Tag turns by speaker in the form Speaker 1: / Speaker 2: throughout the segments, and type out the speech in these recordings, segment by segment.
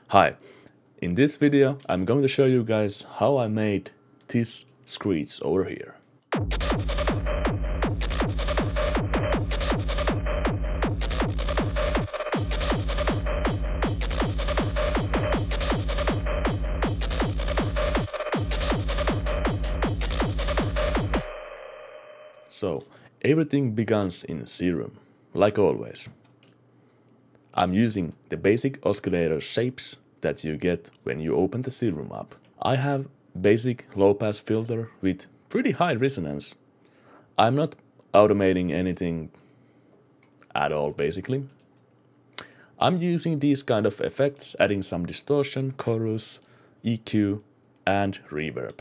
Speaker 1: Hi, in this video I'm going to show you guys how I made this screech over here. So everything begins in Serum, like always. I'm using the basic oscillator shapes that you get when you open the Serum app. I have basic low-pass filter with pretty high resonance. I'm not automating anything at all, basically. I'm using these kind of effects, adding some distortion, chorus, EQ, and reverb.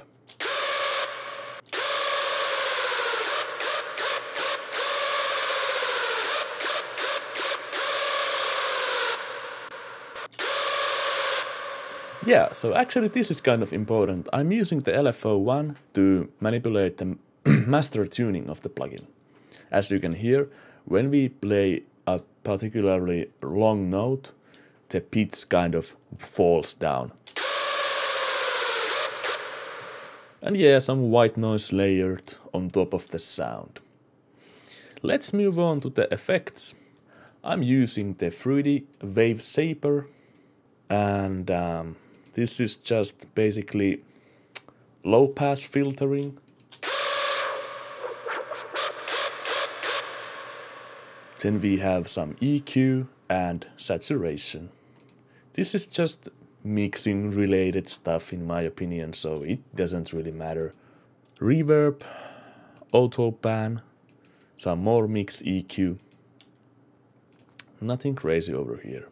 Speaker 1: Yeah, so actually this is kind of important. I'm using the LFO1 to manipulate the master tuning of the plugin. As you can hear, when we play a particularly long note, the pitch kind of falls down. And yeah, some white noise layered on top of the sound. Let's move on to the effects. I'm using the Fruity Wave Shaper, and this is just basically low pass filtering. Then we have some EQ and saturation. This is just mixing related stuff in my opinion, so it doesn't really matter. Reverb, auto pan, some more mix EQ. Nothing crazy over here.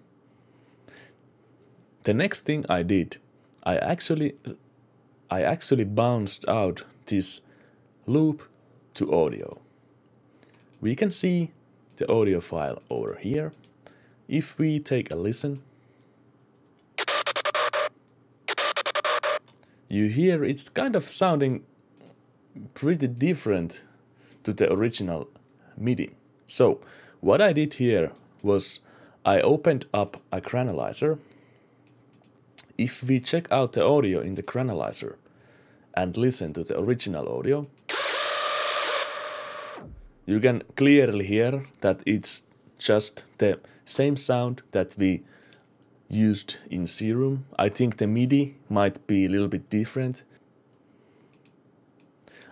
Speaker 1: The next thing I did, I actually bounced out this loop to audio. We can see the audio file over here. If we take a listen, you hear it's kind of sounding pretty different to the original MIDI. So what I did here was I opened up a granulizer. If we check out the audio in the granulizer and listen to the original audio, you can clearly hear that it's just the same sound that we used in Serum. I think the MIDI might be a little bit different.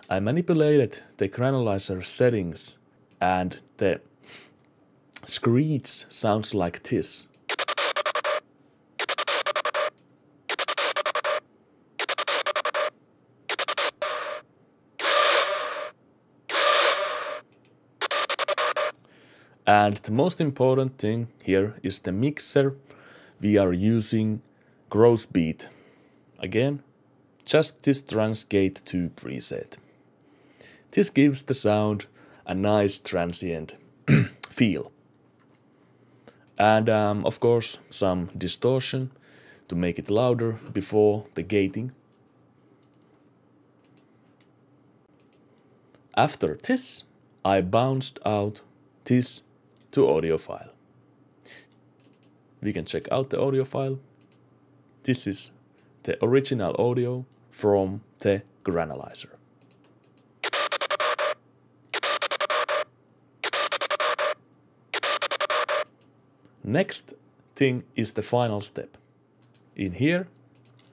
Speaker 1: I manipulated the granulizer settings and the screech sounds like this. And the most important thing here is the mixer. We are using Gross Beat. Again, just this trans gate 2 preset. This gives the sound a nice transient feel. And of course some distortion to make it louder before the gating. After this, I bounced out this to audio file. We can check out the audio file. This is the original audio from the granulizer. Next thing is the final step. In here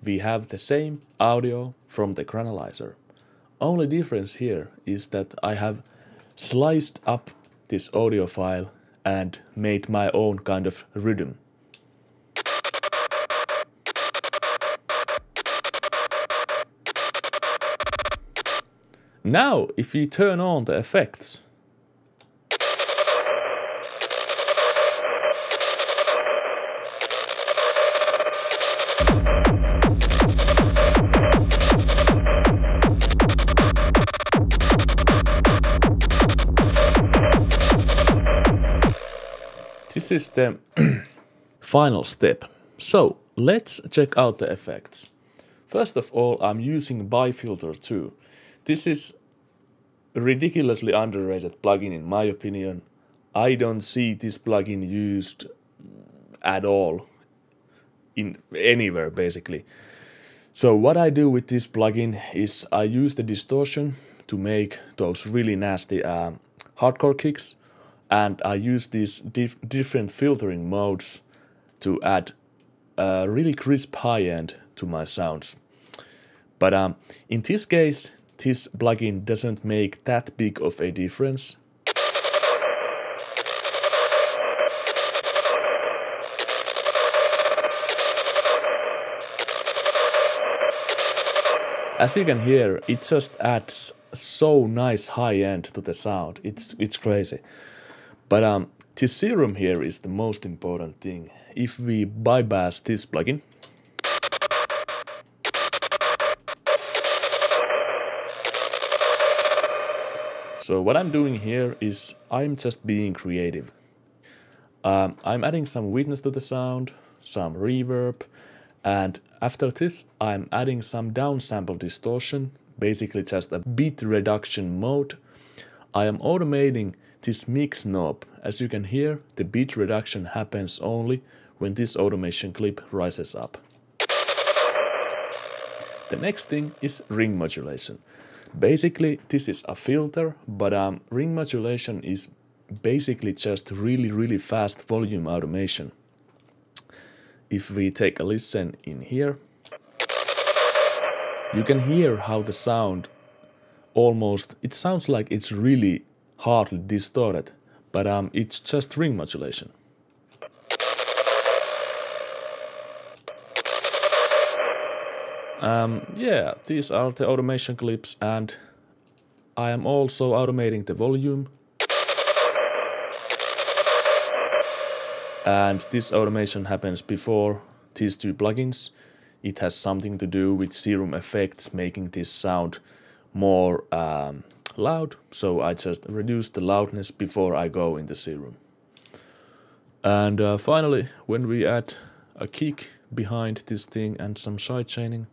Speaker 1: we have the same audio from the granulizer. Only difference here is that I have sliced up this audio file and made my own kind of rhythm. Now, if we turn on the effects, this is the final step. So let's check out the effects. First of all, I'm using Bifilter 2. This is a ridiculously underrated plugin in my opinion. I don't see this plugin used at all in anywhere basically. So what I do with this plugin is I use the distortion to make those really nasty hardcore kicks, and I use these different filtering modes to add a really crisp high end to my sounds. But in this case, this plugin doesn't make that big of a difference. As you can hear, it just adds so nice high end to the sound. It's crazy. But the serum here is the most important thing. If we bypass this plugin, so what I'm doing here is I'm just being creative. I'm adding some witness to the sound, some reverb, and after this I'm adding some downsample distortion, basically just a bit reduction mode. I am automating this mix knob. As you can hear, the bit reduction happens only when this automation clip rises up. The next thing is ring modulation. Basically this is a filter, but ring modulation is basically just really fast volume automation. If we take a listen in here, you can hear how the sound it sounds like it's really hardly distorted, but it's just ring modulation. Yeah, these are the automation clips, and I am also automating the volume. And this automation happens before these two plugins. It has something to do with serum effects, making this sound more loud. So I just reduce the loudness before I go in the serum. And finally, when we add a kick behind this thing and some side chaining,